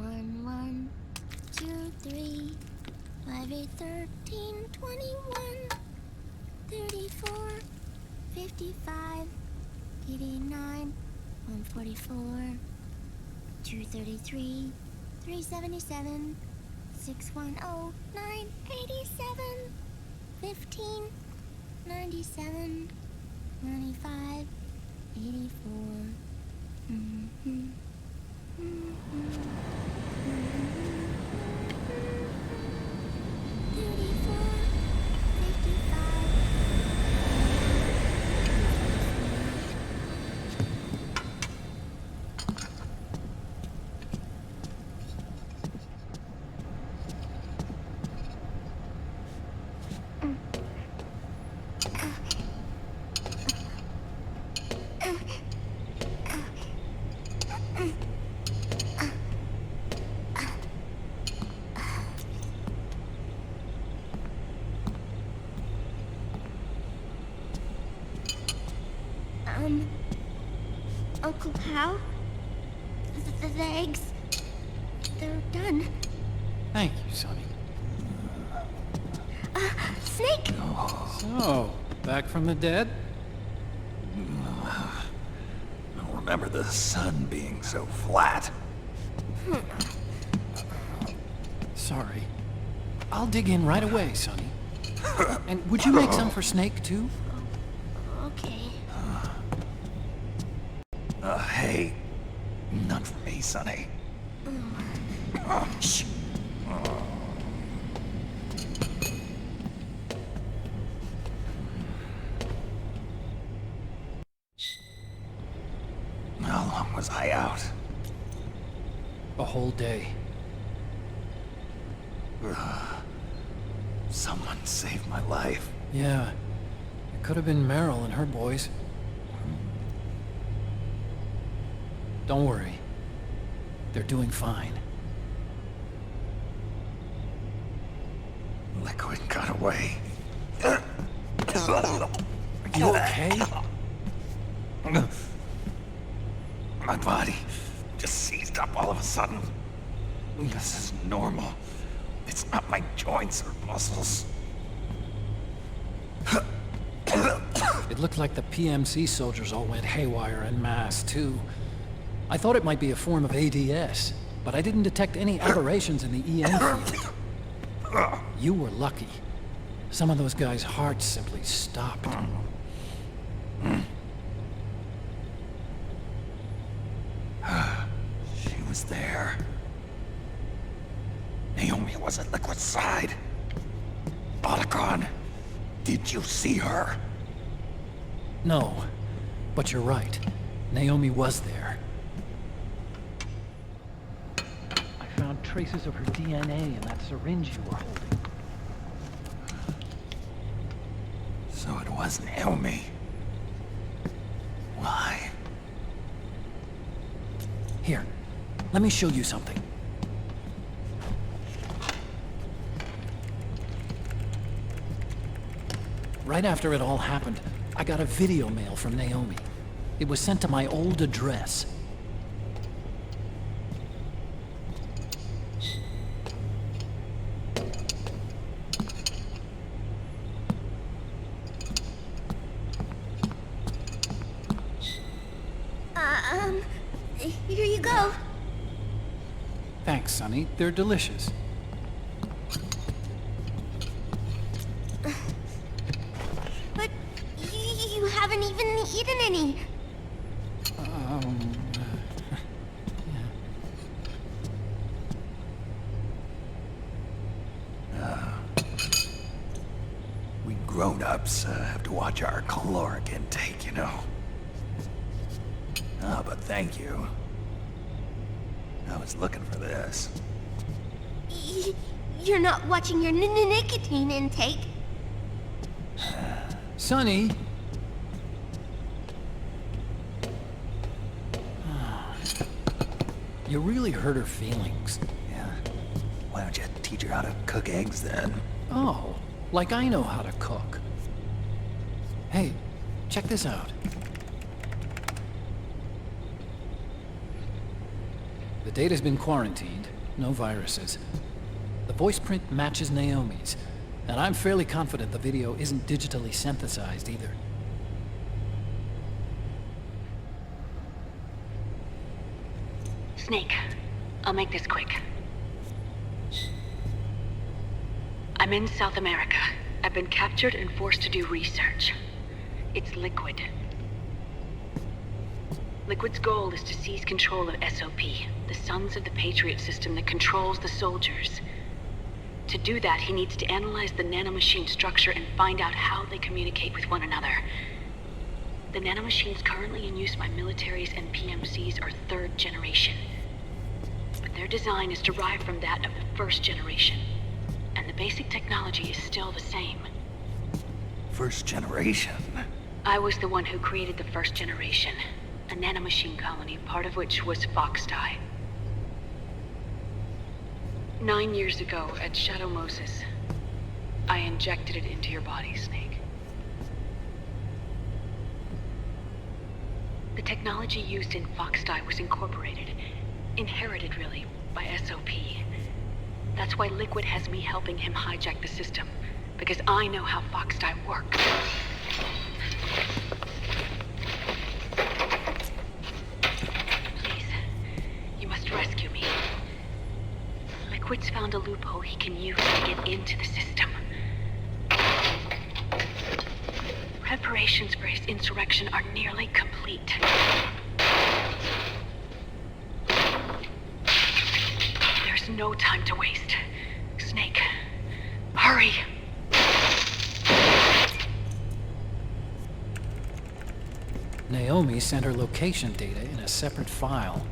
1, 1, 2, 3, 5, 8, 13, 21, 34, 55, 89, 144, 233, 377, 610, 987, 15, 97, 95, 84. Mm-hmm. Mm-hmm. 34, 55. Uncle Hal? The eggs, they're done. Thank you, Sonny. Snake! So, back from the dead? I don't remember the sun being so flat. Sorry. I'll dig in right away, Sonny. And would you make some for Snake, too? Okay. Hey, none for me, Sonny. Shh. How long was I out? A whole day. Someone saved my life. Yeah. It could have been Meryl and her boys. Don't worry. They're doing fine. Liquid got away. You okay? My body just seized up all of a sudden. This is normal. It's not my joints or muscles. It looked like the PMC soldiers all went haywire en masse, too. I thought it might be a form of ADS, but I didn't detect any aberrations in the EM field. You were lucky. Some of those guys' hearts simply stopped. She was there. Naomi was at Liquid's side. Otacon, did you see her? No, but you're right. Naomi was there. I found traces of her DNA in that syringe you were holding. So it was Naomi. Why? Here, let me show you something. Right after it all happened, I got a video mail from Naomi. It was sent to my old address. Here you go. Thanks, Sonny. They're delicious. But you haven't even eaten any. We grown-ups have to watch our caloric intake, you know. Oh, but thank you. I was looking for this. You're not watching your nicotine intake. Sonny! You really hurt her feelings. Yeah. Why don't you teach her how to cook eggs then? Oh, like I know how to cook. Hey, check this out. The data's been quarantined, no viruses. The voice print matches Naomi's, and I'm fairly confident the video isn't digitally synthesized either. Snake, I'll make this quick. I'm in South America. I've been captured and forced to do research. It's Liquid. Liquid's goal is to seize control of SOP, the Sons of the Patriots system that controls the soldiers. To do that, he needs to analyze the nanomachine structure and find out how they communicate with one another. The nanomachines currently in use by militaries and PMCs are third generation. But their design is derived from that of the first generation. And the basic technology is still the same. First generation? I was the one who created the first generation. A nanomachine colony, part of which was Foxdie. 9 years ago, at Shadow Moses, I injected it into your body, Snake. The technology used in Foxdie was incorporated, inherited really, by SOP. That's why Liquid has me helping him hijack the system, because I know how Foxdie works. Please, you must rescue me. Liquid's found a loophole he can use to get into the system. Preparations for his insurrection are nearly complete. There's no time to waste. Snake, hurry! Naomi sent her location data in a separate file.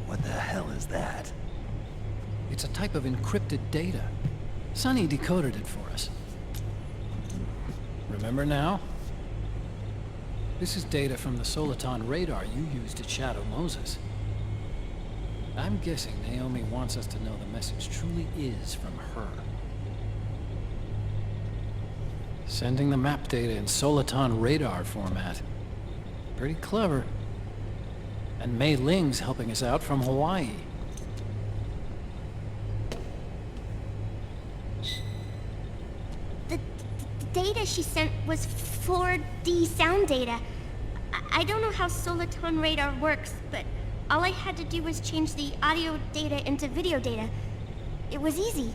What the hell is that? It's a type of encrypted data. Sonny decoded it for us. Remember now? This is data from the Soliton radar you used at Shadow Moses. I'm guessing Naomi wants us to know the message truly is from her. Sending the map data in Soliton radar format. Pretty clever. And Mei Ling's helping us out from Hawaii. The data she sent was 4D sound data. I don't know how Soliton radar works, but all I had to do was change the audio data into video data. It was easy.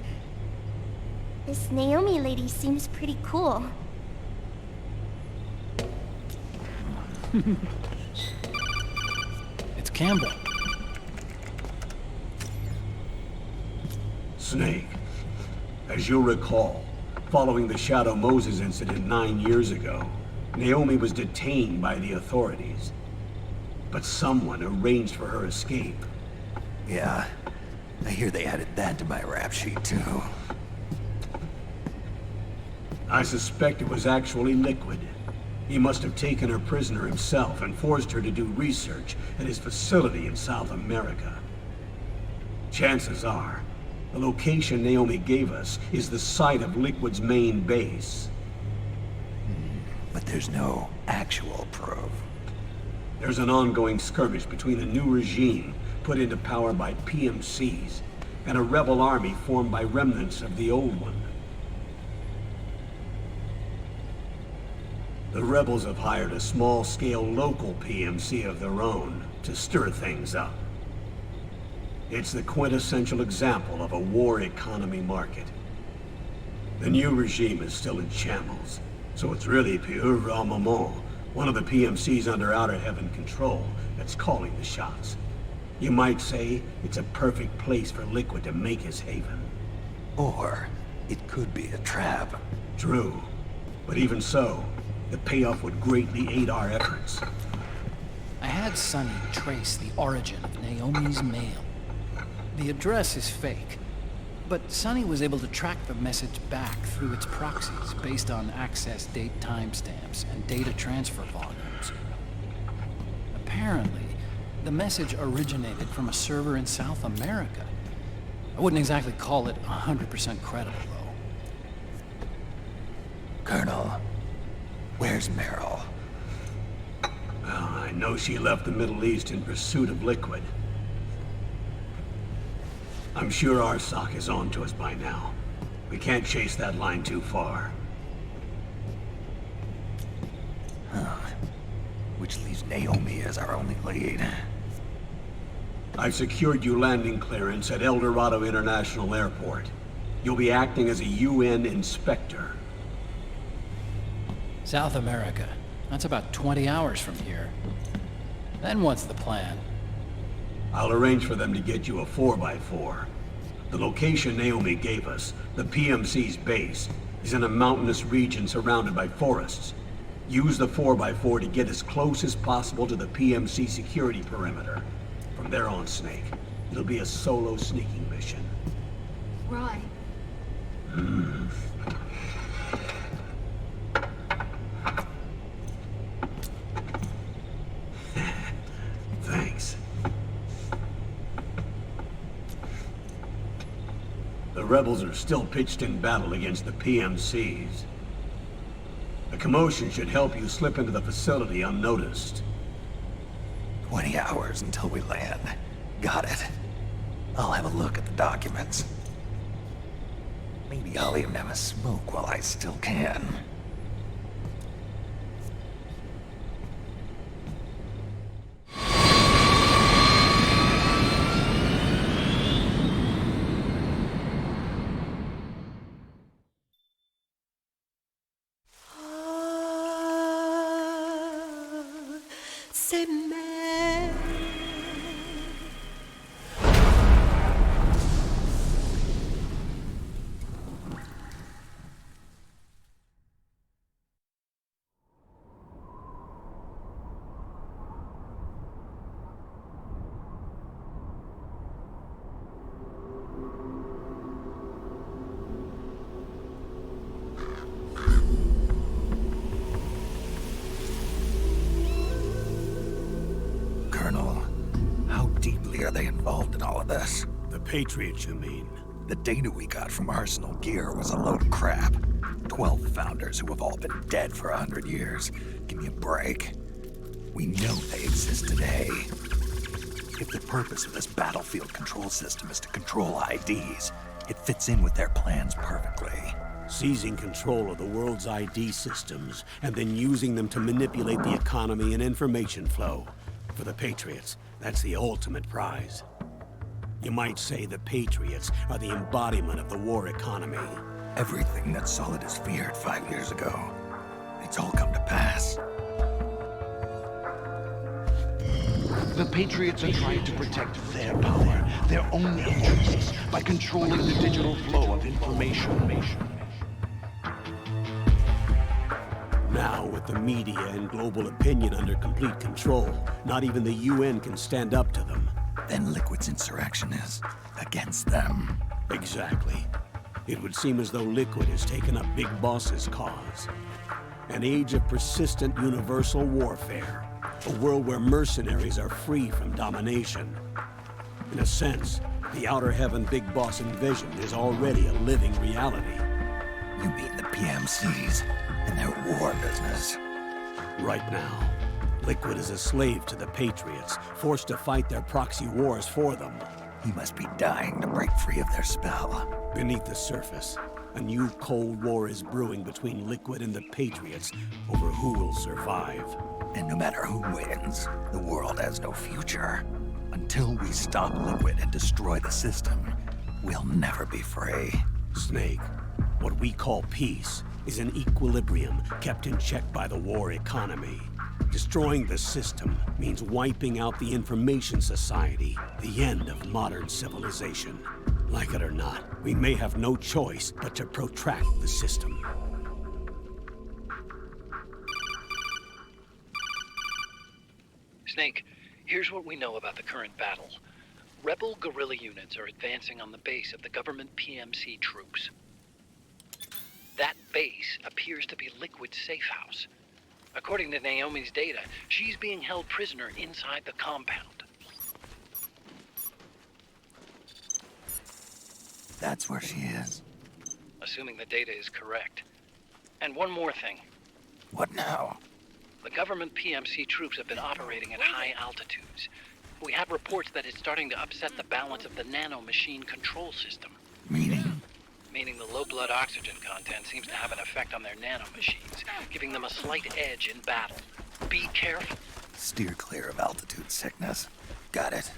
This Naomi lady seems pretty cool. It's Campbell. Snake, as you'll recall, following the Shadow Moses incident 9 years ago, Naomi was detained by the authorities. But someone arranged for her escape. Yeah, I hear they added that to my rap sheet too. I suspect it was actually Liquid. He must have taken her prisoner himself and forced her to do research at his facility in South America. Chances are, the location Naomi gave us is the site of Liquid's main base. But there's no actual proof. There's an ongoing skirmish between a new regime put into power by PMCs and a rebel army formed by remnants of the old one. The rebels have hired a small-scale local PMC of their own to stir things up. It's the quintessential example of a war economy market. The new regime is still in shambles, so it's really pure armament, one of the PMCs under Outer Heaven control, that's calling the shots. You might say it's a perfect place for Liquid to make his haven. Or it could be a trap. True, but even so, the payoff would greatly aid our efforts. I had Sonny trace the origin of Naomi's mail. The address is fake, but Sonny was able to track the message back through its proxies based on access date timestamps and data transfer volumes. Apparently, the message originated from a server in South America. I wouldn't exactly call it 100% credible, though. Colonel, where's Meryl? Well, I know she left the Middle East in pursuit of Liquid. I'm sure Arsak is on to us by now. We can't chase that line too far. Which leaves Naomi as our only lead. I've secured you landing clearance at El Dorado International Airport. You'll be acting as a UN inspector. South America. That's about 20 hours from here. Then what's the plan? I'll arrange for them to get you a 4x4. The location Naomi gave us, the PMC's base, is in a mountainous region surrounded by forests. Use the 4x4 to get as close as possible to the PMC security perimeter. From there on, Snake, it'll be a solo sneaking mission. Right. Thanks. The rebels are still pitched in battle against the PMCs. The commotion should help you slip into the facility unnoticed. 20 hours until we land. Got it. I'll have a look at the documents. Maybe I'll even have a smoke while I still can. Are they involved in all of this? The Patriots, you mean? The data we got from Arsenal Gear was a load of crap. 12 founders who have all been dead for 100 years. Give me a break. We know they exist today. If the purpose of this battlefield control system is to control IDs, it fits in with their plans perfectly. Seizing control of the world's ID systems, and then using them to manipulate the economy and information flow. For the Patriots, that's the ultimate prize. You might say the Patriots are the embodiment of the war economy. Everything that Solidus feared 5 years ago, it's all come to pass. The Patriots are trying to protect their power, their own interests, by controlling the digital flow of information. Now, with the media and global opinion under complete control, not even the UN can stand up to them. Then Liquid's insurrection is against them. Exactly. It would seem as though Liquid has taken up Big Boss's cause. An age of persistent universal warfare. A world where mercenaries are free from domination. In a sense, the Outer Heaven Big Boss envisioned is already a living reality. You mean the PMCs and their war business? Right now, Liquid is a slave to the Patriots, forced to fight their proxy wars for them. He must be dying to break free of their spell. Beneath the surface, a new Cold War is brewing between Liquid and the Patriots over who will survive. And no matter who wins, the world has no future. Until we stop Liquid and destroy the system, we'll never be free. Snake, what we call peace is an equilibrium kept in check by the war economy. Destroying the system means wiping out the information society, the end of modern civilization. Like it or not, we may have no choice but to protract the system. Snake, here's what we know about the current battle. Rebel guerrilla units are advancing on the base of the government PMC troops. That base appears to be Liquid's safe house. According to Naomi's data, she's being held prisoner inside the compound. That's where she is. Assuming the data is correct. And one more thing. What now? The government PMC troops have been operating at high altitudes. We have reports that it's starting to upset the balance of the nanomachine control system. Meaning? Meaning the low blood oxygen content seems to have an effect on their nanomachines, giving them a slight edge in battle. Be careful. Steer clear of altitude sickness. Got it.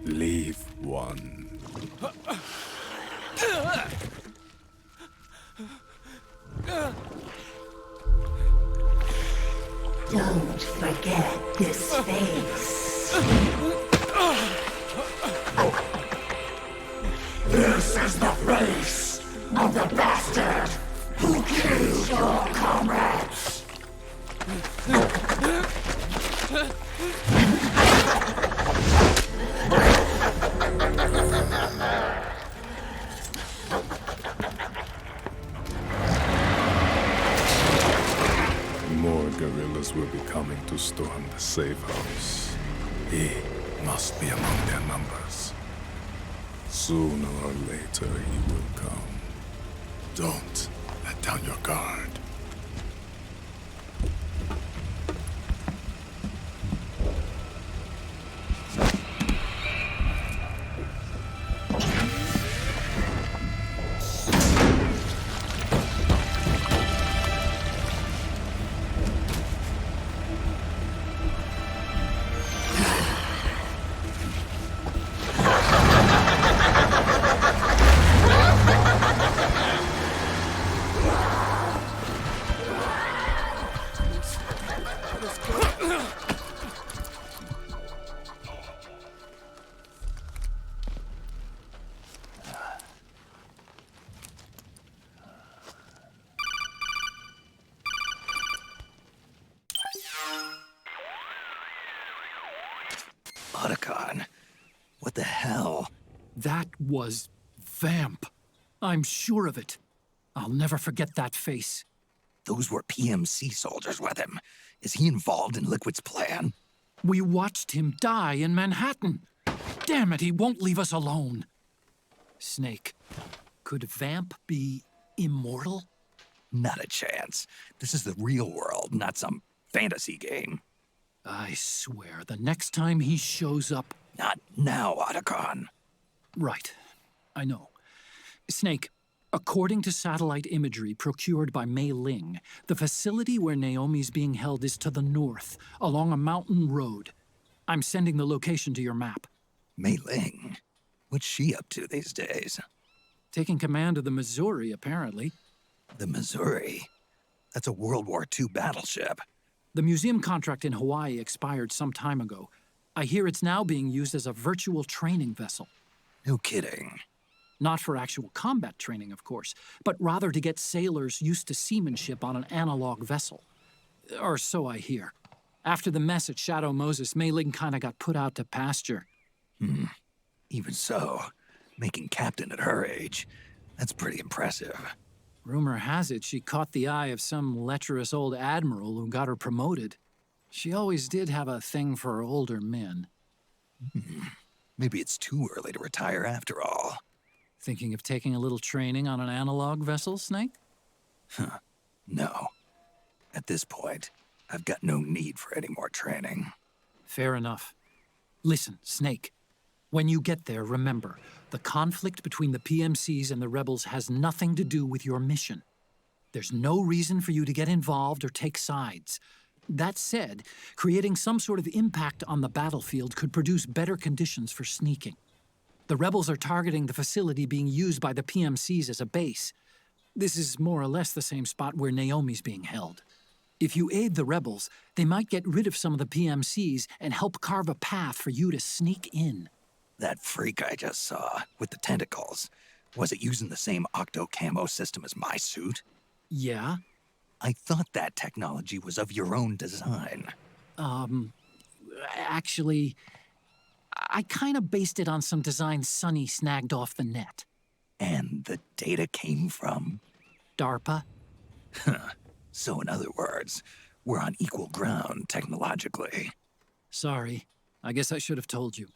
Leave one. Don't forget this face. This is the face of the bastard who killed your comrades. More guerrillas will be coming to storm the safe house. He must be among their numbers. Sooner or later he will come. Don't let down your guard. Otacon, what the hell? That was Vamp. I'm sure of it. I'll never forget that face. Those were PMC soldiers with him. Is he involved in Liquid's plan? We watched him die in Manhattan. Damn it, he won't leave us alone. Snake, could Vamp be immortal? Not a chance. This is the real world, not some fantasy game. I swear, the next time he shows up... Not now, Otacon. Right. I know. Snake, according to satellite imagery procured by Mei Ling, the facility where Naomi's being held is to the north, along a mountain road. I'm sending the location to your map. Mei Ling? What's she up to these days? Taking command of the Missouri, apparently. The Missouri? That's a World War II battleship. The museum contract in Hawaii expired some time ago. I hear it's now being used as a virtual training vessel. No kidding. Not for actual combat training, of course, but rather to get sailors used to seamanship on an analog vessel. Or so I hear. After the mess at Shadow Moses, Mei Ling kinda got put out to pasture. Even so, making captain at her age, That's pretty impressive. Rumor has it she caught the eye of some lecherous old admiral who got her promoted. She always did have a thing for older men. Maybe it's too early to retire after all. Thinking of taking a little training on an analog vessel, Snake? No. At this point, I've got no need for any more training. Fair enough. Listen, Snake. When you get there, remember, the conflict between the PMCs and the rebels has nothing to do with your mission. There's no reason for you to get involved or take sides. That said, creating some sort of impact on the battlefield could produce better conditions for sneaking. The rebels are targeting the facility being used by the PMCs as a base. This is more or less the same spot where Naomi's being held. If you aid the rebels, they might get rid of some of the PMCs and help carve a path for you to sneak in. That freak I just saw, with the tentacles, was it using the same octo-camo system as my suit? Yeah? I thought that technology was of your own design. Actually, I kind of based it on some design Sonny snagged off the net. And the data came from? DARPA? So in other words, we're on equal ground technologically. Sorry. I guess I should have told you.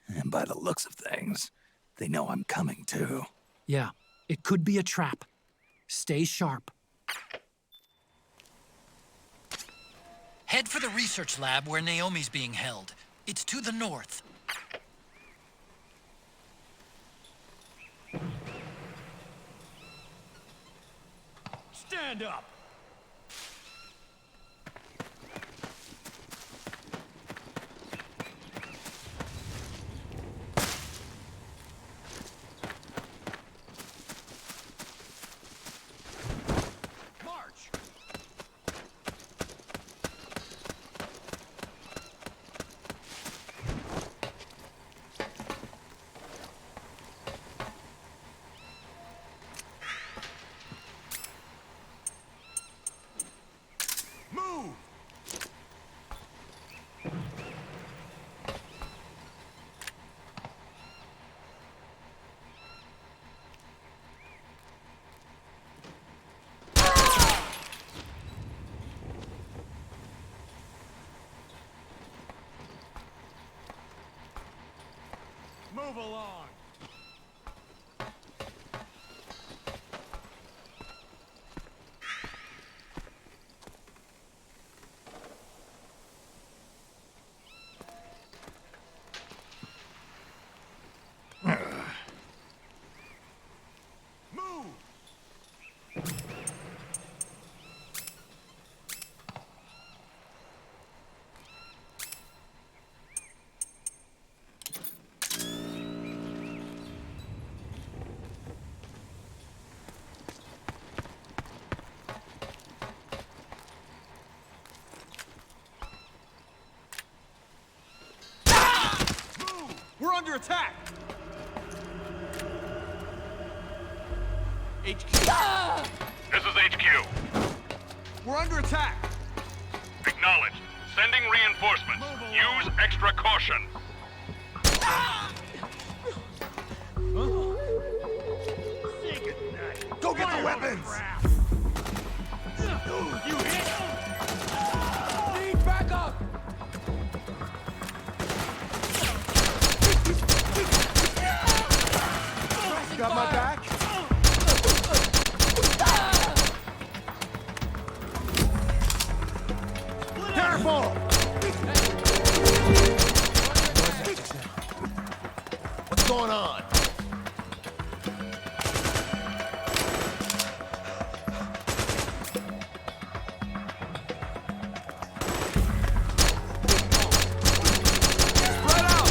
And by the looks of things, they know I'm coming too. Yeah, it could be a trap. Stay sharp. Head for the research lab where Naomi's being held. It's to the north. Stand up! March! Move! Move along! Move! We're under attack! HQ. This is HQ. We're under attack! Acknowledged. Sending reinforcements. Use extra caution. Go get the weapons! You hit! Need backup! Got my back? Careful! What's going on? Spread out!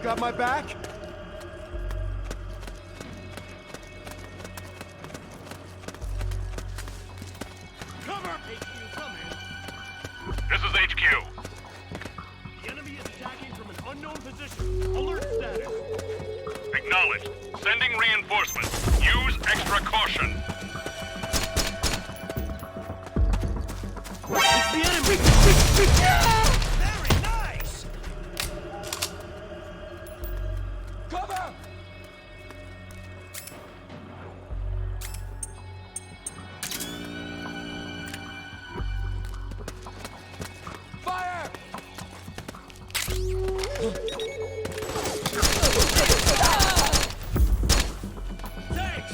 Got my back? Cover! HQ, come in. This is HQ. The enemy is attacking from an unknown position. Alert status. Acknowledged. Sending reinforcements. Use extra caution. It's the enemy! Very nice! Cover! Fire! Thanks!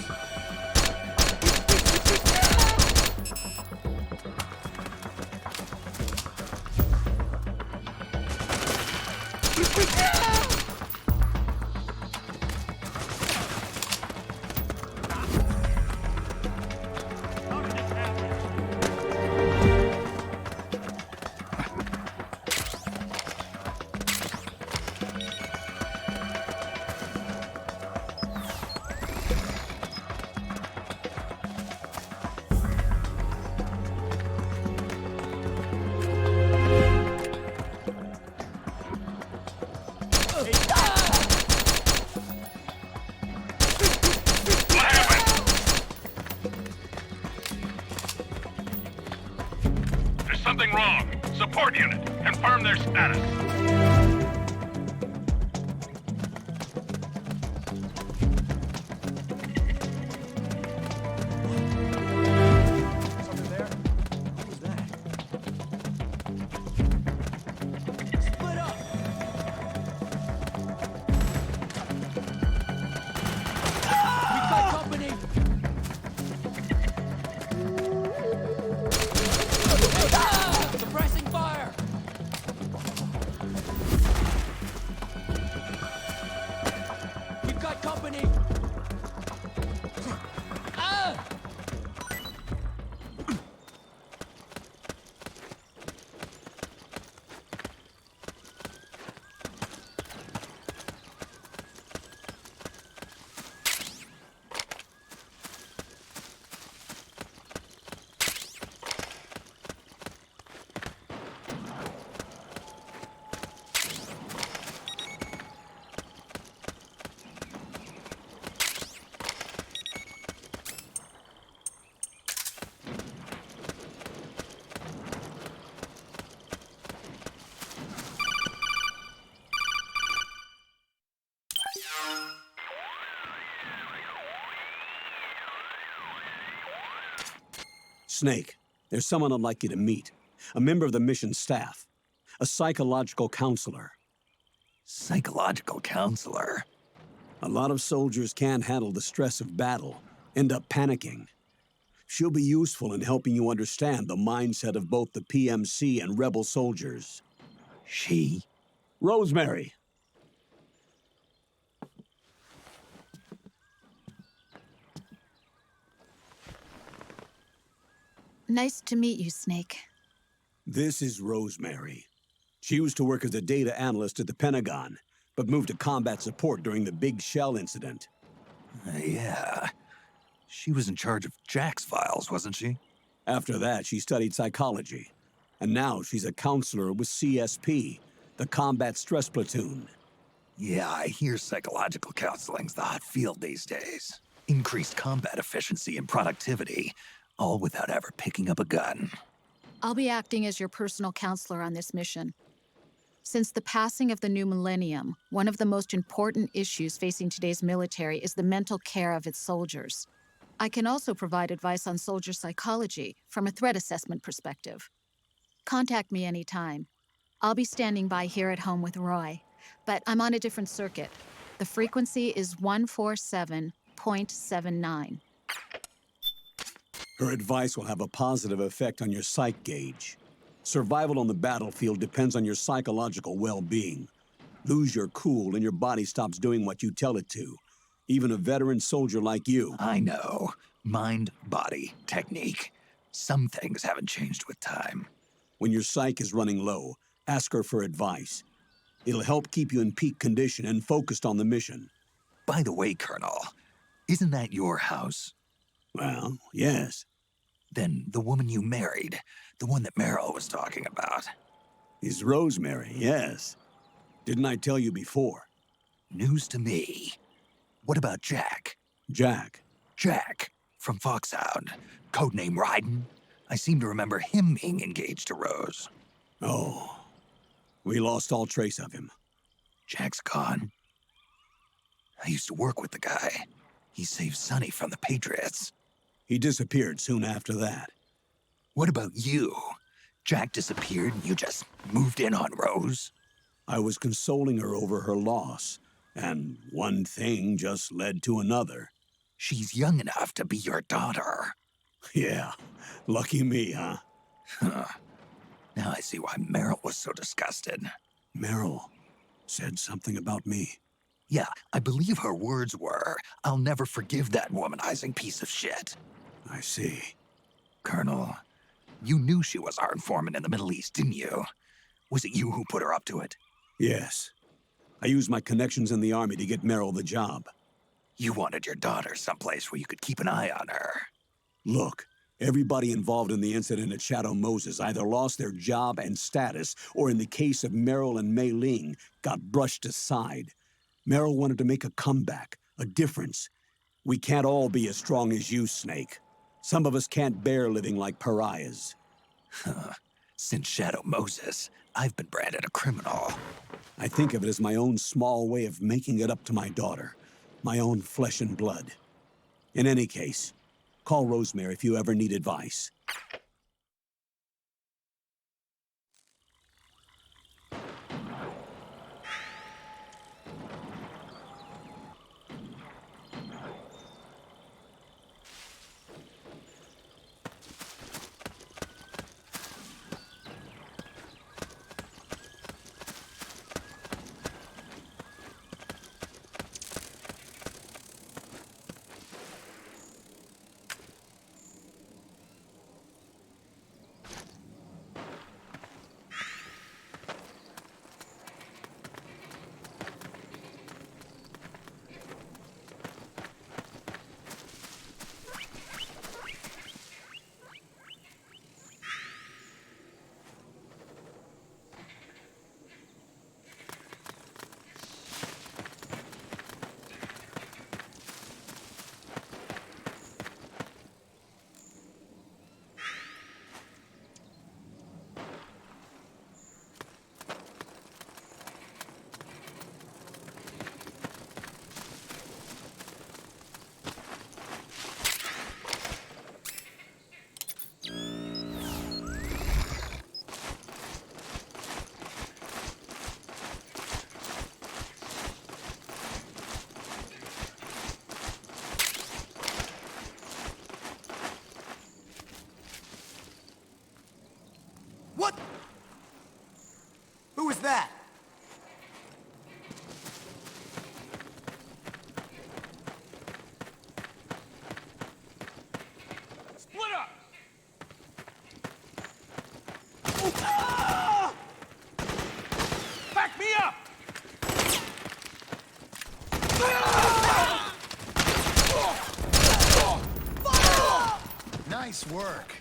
How did this happen? What happened? There's something wrong. Support unit. Confirm their status. Something there? What was that? Split up! We've got company! Suppressing fire! We've got company! Ah! Snake, there's someone I'd like you to meet. A member of the mission staff. A psychological counselor. Psychological counselor? A lot of soldiers can't handle the stress of battle, end up panicking. She'll be useful in helping you understand the mindset of both the PMC and rebel soldiers. She? Rosemary. Nice to meet you, Snake. This is Rosemary. She used to work as a data analyst at the Pentagon, but moved to combat support during the Big Shell incident. Yeah. She was in charge of Jack's files, wasn't she? After that, she studied psychology. And now she's a counselor with CSP, the Combat Stress Platoon. Yeah, I hear psychological counseling's the hot field these days. Increased combat efficiency and productivity, all without ever picking up a gun. I'll be acting as your personal counselor on this mission. Since the passing of the new millennium, one of the most important issues facing today's military is the mental care of its soldiers. I can also provide advice on soldier psychology from a threat assessment perspective. Contact me anytime. I'll be standing by here at home with Roy, but I'm on a different circuit. The frequency is 147.79. Her advice will have a positive effect on your psych gauge. Survival on the battlefield depends on your psychological well-being. Lose your cool and your body stops doing what you tell it to. Even a veteran soldier like you. I know. Mind, body, technique. Some things haven't changed with time. When your psych is running low, ask her for advice. It'll help keep you in peak condition and focused on the mission. By the way, Colonel, isn't that your house? Well, yes. Then the woman you married, the one that Meryl was talking about. Is Rosemary, yes. Didn't I tell you before? News to me. What about Jack? Jack? Jack, from Foxhound. Codename Ryden. I seem to remember him being engaged to Rose. Oh. We lost all trace of him. Jack's gone. I used to work with the guy. He saved Sonny from the Patriots. He disappeared soon after that. What about you? Jack disappeared and you just moved in on Rose? I was consoling her over her loss, and one thing just led to another. She's young enough to be your daughter. Yeah, lucky me, huh? Now I see why Meryl was so disgusted. Meryl said something about me. Yeah, I believe her words were, "I'll never forgive that womanizing piece of shit." I see. Colonel, you knew she was our informant in the Middle East, didn't you? Was it you who put her up to it? Yes. I used my connections in the army to get Meryl the job. You wanted your daughter someplace where you could keep an eye on her. Look, everybody involved in the incident at Shadow Moses either lost their job and status, or in the case of Meryl and Mei Ling, got brushed aside. Meryl wanted to make a comeback, a difference. We can't all be as strong as you, Snake. Some of us can't bear living like pariahs. Since Shadow Moses, I've been branded a criminal. I think of it as my own small way of making it up to my daughter. My own flesh and blood. In any case, call Rosemary if you ever need advice. What? Who was that? Split up! Back me up! Nice work.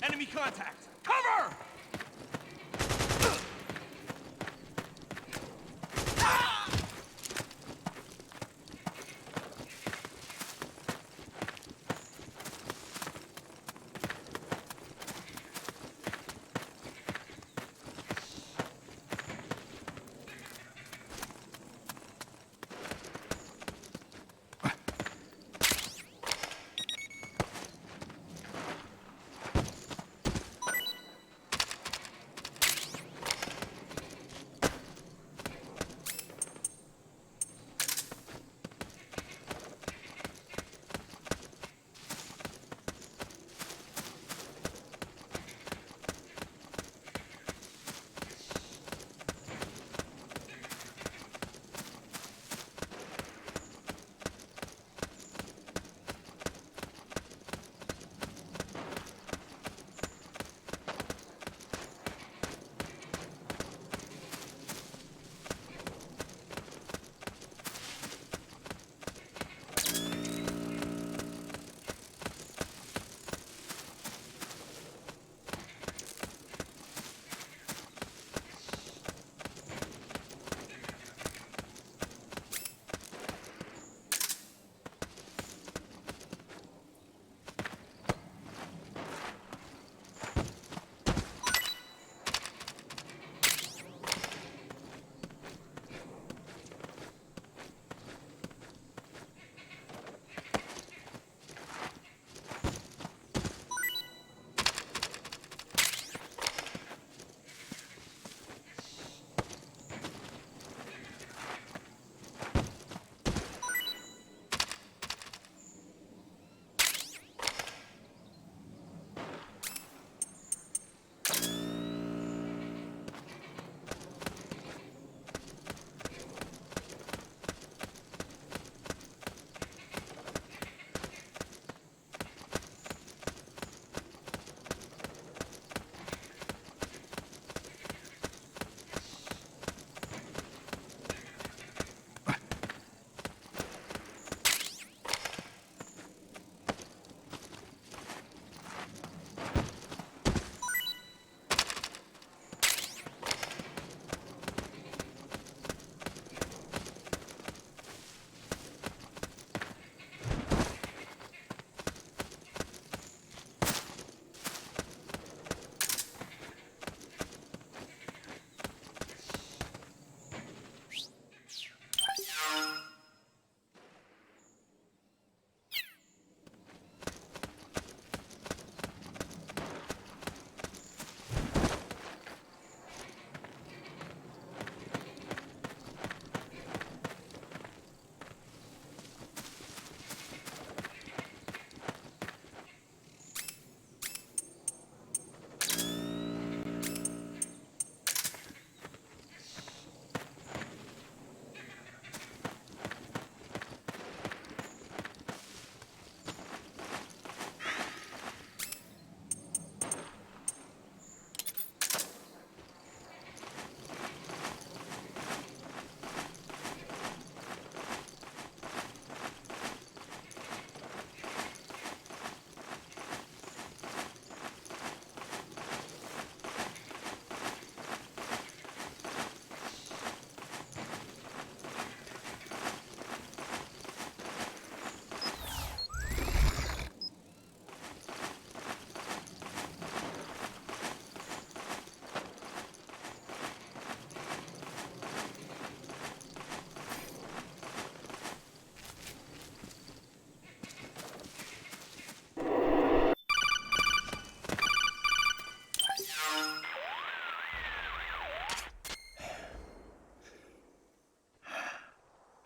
Enemy contact! Cover!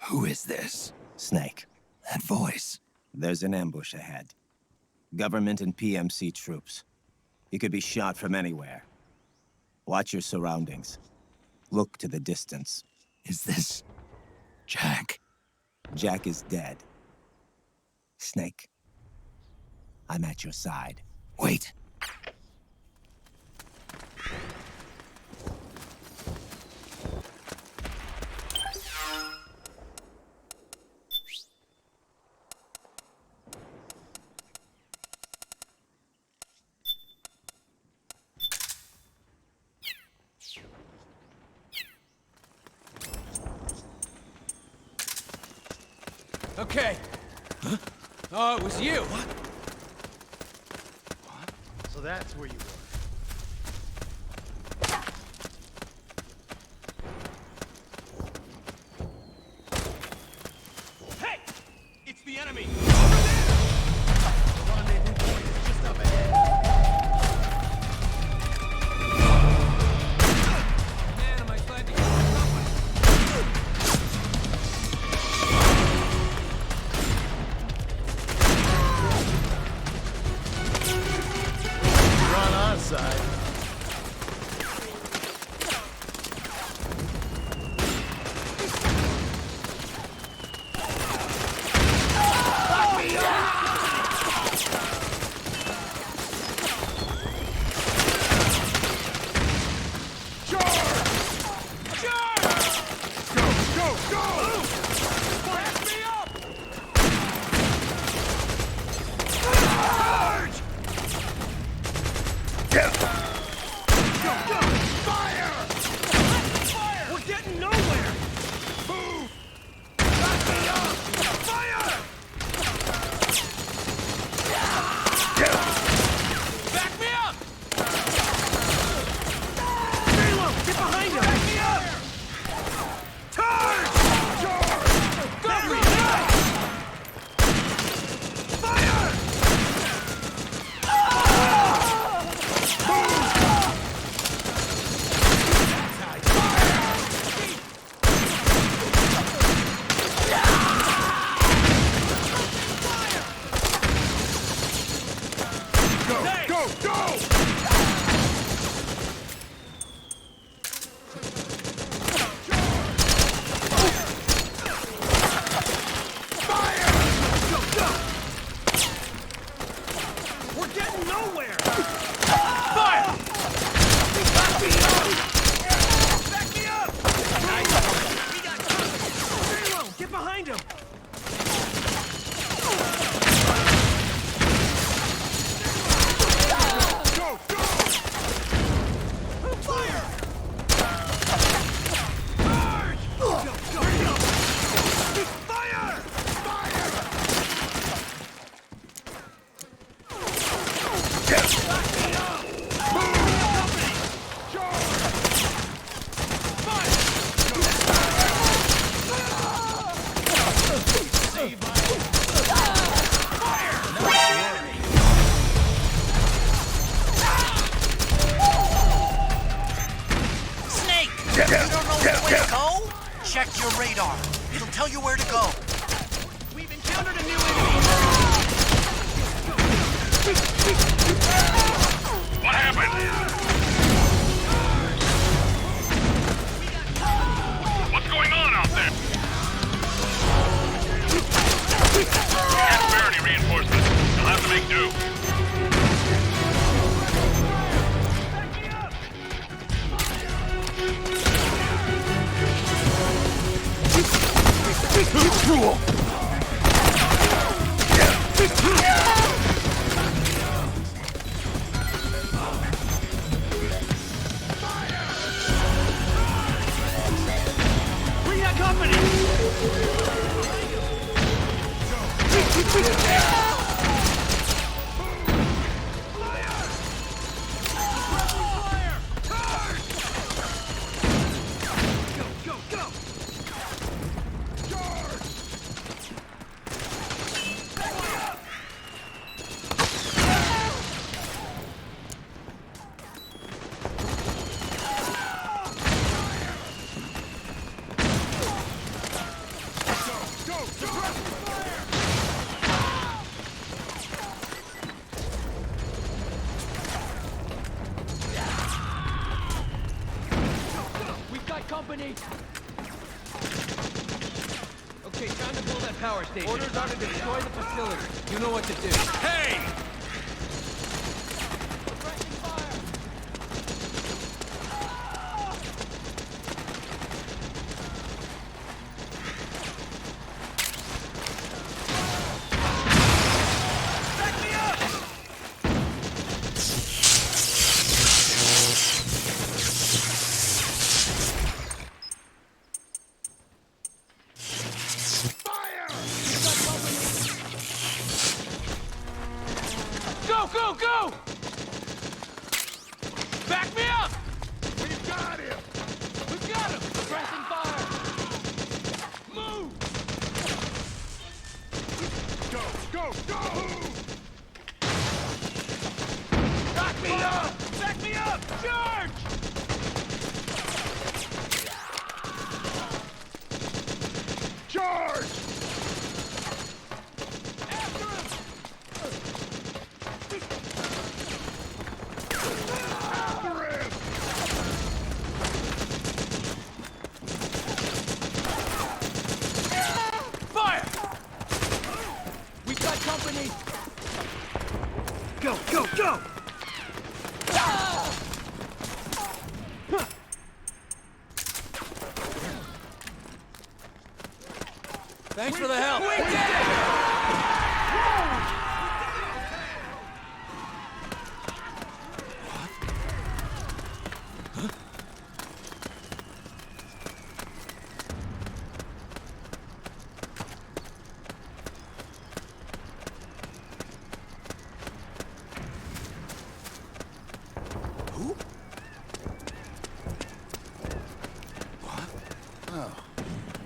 Who is this? Snake. That voice. There's an ambush ahead. Government and PMC troops. You could be shot from anywhere. Watch your surroundings. Look to the distance. Is this... Jack? Jack is dead. Snake. I'm at your side. Wait. Okay. Huh? Oh, it was you. What? So that's where you were. Hey! It's the enemy! Over there! Rendezvous point is just up ahead. Man, am I glad to get somebody. You're on our side. Check your radar. It'll tell you where to go. We've encountered a new enemy. What happened? What's going on out there? Can't spare any reinforcements. You'll have to make do. Cool. We got company. Company! Okay, time to blow that power station. Orders are to destroy the facility. You know what to do. Hey! Back me up! We got him! We got him! Pressing fire! Move! Go, go, go! Back me up! Back me up! Charge! Charge! After him! After him! Fire! We got company! Go, go, go! Thanks for the help! We did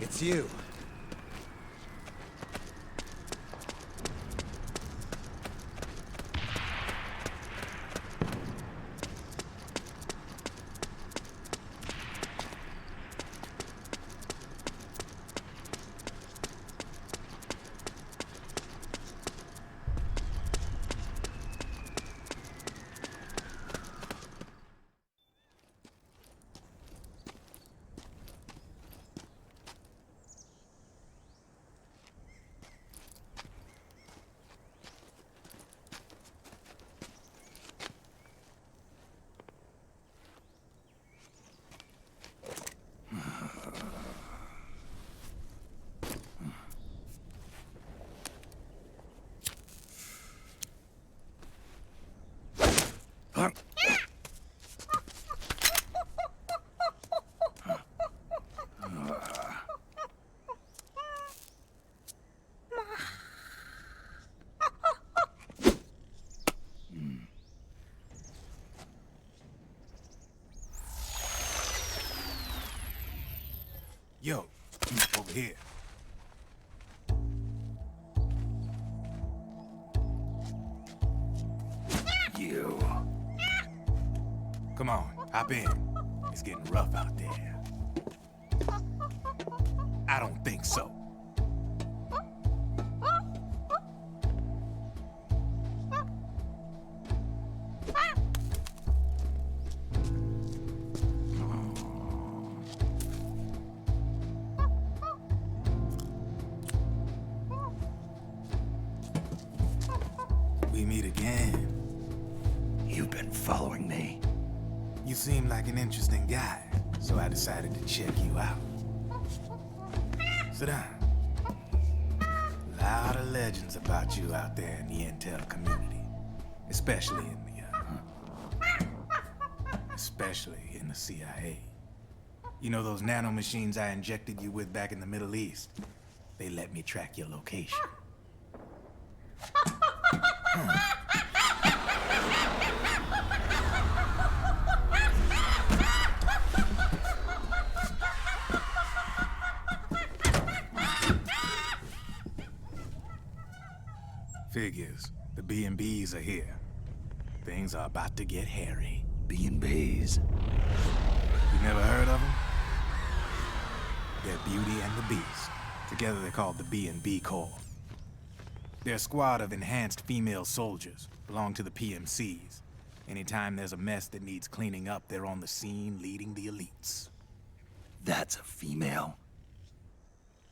It's you. Yo, over here. You. Come on, hop in. It's getting rough out there. I don't think so. We meet again. You've been following me. You seem like an interesting guy, so I decided to check you out. Sit down. A lot of legends about you out there in the intel community, especially in the CIA. You know those nanomachines I injected you with back in the Middle East? They let me track your location. Figures. The B&Bs are here. Things are about to get hairy. B&Bs. You never heard of them? They're Beauty and the Beast. Together they're called the B&B Corps. They're a squad of enhanced female soldiers, belong to the PMCs. Anytime there's a mess that needs cleaning up, they're on the scene leading the elites. That's a female?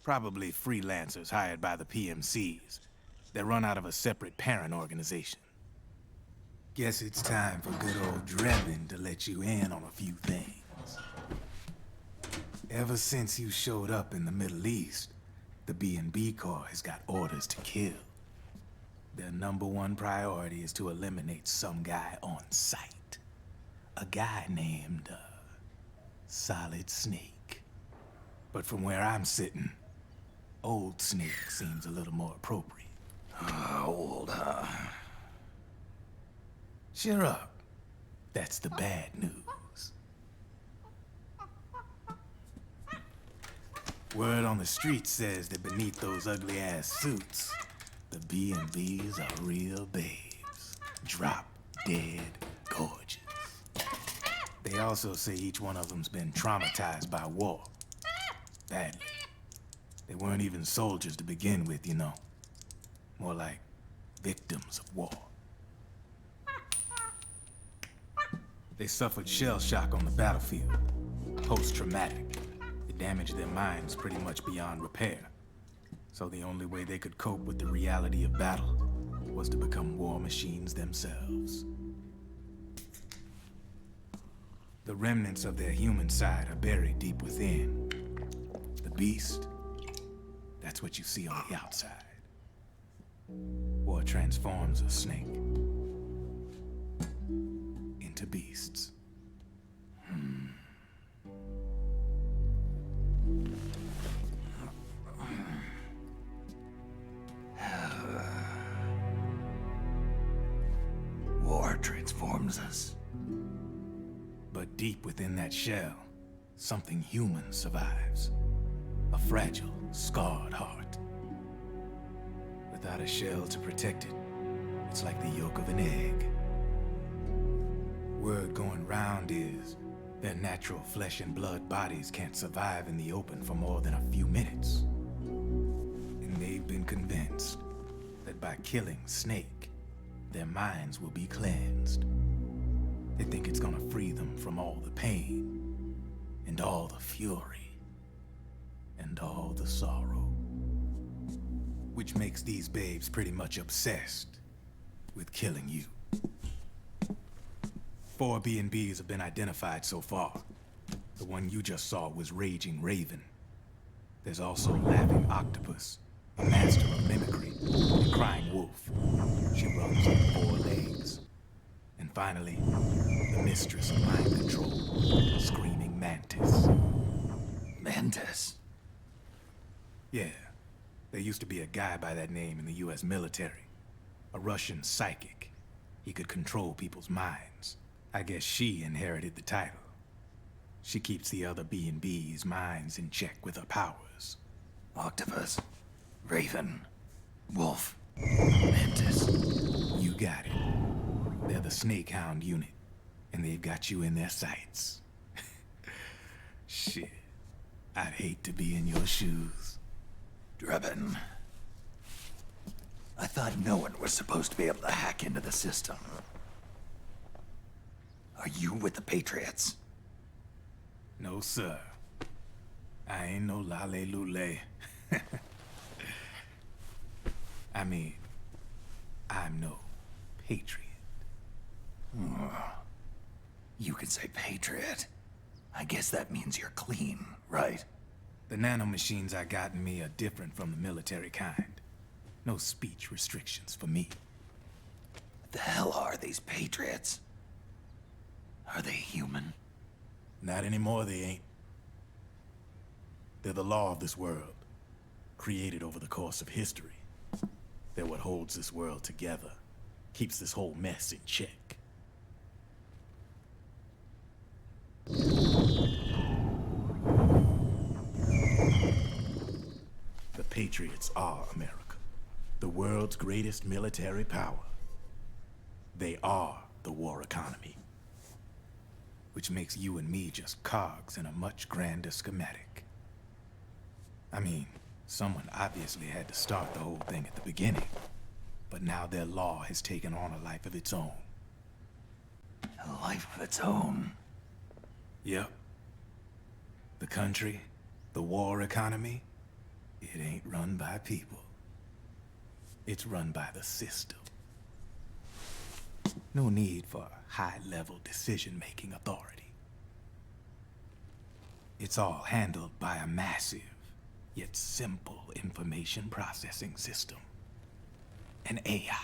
Probably freelancers hired by the PMCs. They run out of a separate parent organization. Guess it's time for good old Drebin to let you in on a few things. Ever since you showed up in the Middle East, the B&B Corps has got orders to kill. Their #1 priority is to eliminate some guy on sight. A guy named, Solid Snake. But from where I'm sitting, Old Snake seems a little more appropriate. Old, huh? Cheer up. That's the bad news. Word on the street says that beneath those ugly-ass suits, the B&Bs are real babes. Drop dead gorgeous. They also say each one of them's been traumatized by war. Badly. They weren't even soldiers to begin with, you know. More like victims of war. They suffered shell shock on the battlefield. Post-traumatic. It damaged their minds pretty much beyond repair. So the only way they could cope with the reality of battle was to become war machines themselves. The remnants of their human side are buried deep within. The beast, that's what you see on the outside. War transforms a snake into beasts. War transforms us. But deep within that shell, something human survives. A fragile, scarred heart. Without a shell to protect it, it's like the yolk of an egg. Word going round is their natural flesh and blood bodies can't survive in the open for more than a few minutes. And they've been convinced that by killing Snake, their minds will be cleansed. They think it's gonna free them from all the pain, and all the fury, and all the sorrow. Which makes these babes pretty much obsessed with killing you. 4 B&Bs have been identified so far. The one you just saw was Raging Raven. There's also Laughing Octopus, a master of mimicry, and Crying Wolf. She runs on 4 legs. And finally, the mistress of mind control, Screaming Mantis. Mantis? Yeah. There used to be a guy by that name in the US military. A Russian psychic. He could control people's minds. I guess she inherited the title. She keeps the other B&B's minds in check with her powers. Octopus, Raven, Wolf, Mantis. You got it. They're the Snake Hound unit, and they've got you in their sights. Shit. I'd hate to be in your shoes. Drebin. I thought no one was supposed to be able to hack into the system. Are you with the Patriots? No, sir. I ain't no lale-lule. I mean, I'm no patriot. You can say Patriot. I guess that means you're clean, right? The nanomachines I got in me are different from the military kind. No speech restrictions for me. What the hell are these Patriots? Are they human? Not anymore, they ain't. They're the law of this world, created over the course of history. They're what holds this world together, keeps this whole mess in check. The Patriots are America, the world's greatest military power. They are the war economy, which makes you and me just cogs in a much grander schematic. I mean, someone obviously had to start the whole thing at the beginning, but now their law has taken on a life of its own. A life of its own? Yep. The country, the war economy, it ain't run by people. It's run by the system. No need for high-level decision-making authority. It's all handled by a massive, yet simple information processing system. An AI.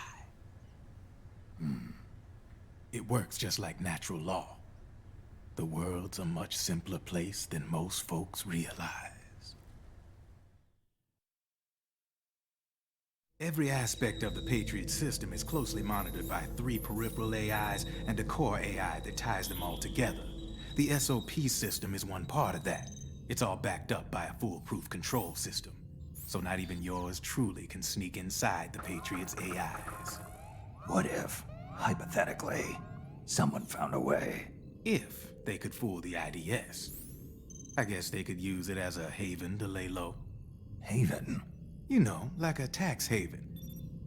It works just like natural law. The world's a much simpler place than most folks realize. Every aspect of the Patriots system is closely monitored by 3 peripheral AIs and a core AI that ties them all together. The SOP system is one part of that. It's all backed up by a foolproof control system. So not even yours truly can sneak inside the Patriots' AIs. What if, hypothetically, someone found a way? If they could fool the IDS. I guess they could use it as a haven to lay low. Haven? You know, like a tax haven.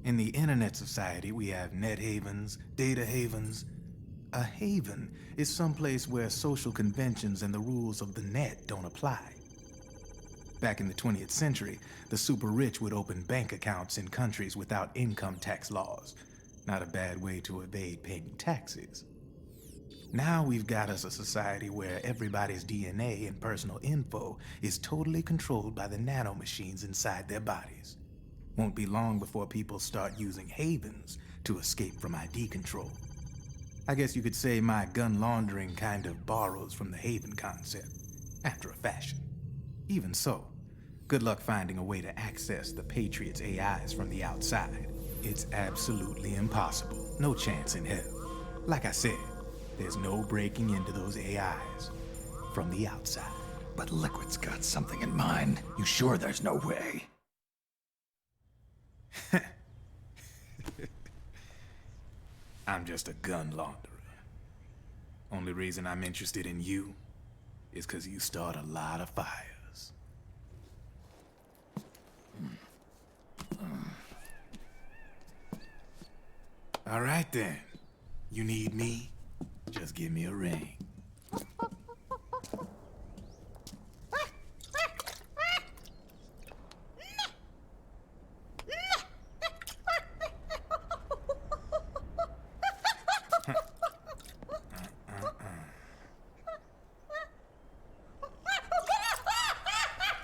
In the internet society, we have net havens, data havens. A haven is someplace where social conventions and the rules of the net don't apply. Back in the 20th century, the super rich would open bank accounts in countries without income tax laws. Not a bad way to evade paying taxes. Now we've got us a society where everybody's DNA and personal info is totally controlled by the nanomachines inside their bodies. Won't be long before people start using havens to escape from ID control. I guess you could say my gun laundering kind of borrows from the haven concept, after a fashion. Even so, good luck finding a way to access the Patriots' AIs from the outside. It's absolutely impossible. No chance in hell. Like I said, there's no breaking into those AIs from the outside. But Liquid's got something in mind. You sure there's no way? I'm just a gun launderer. Only reason I'm interested in you is because you start a lot of fires. All right then. You need me? Just give me a ring.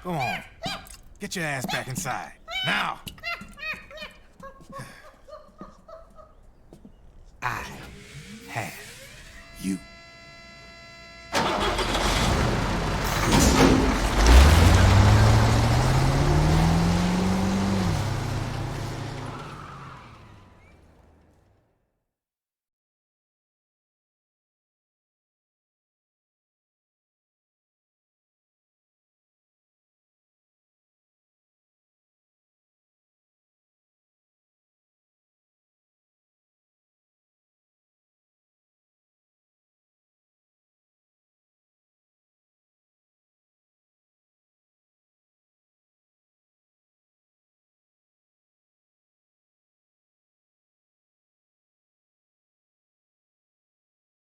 Go on. Get your ass back inside. Now! I have you.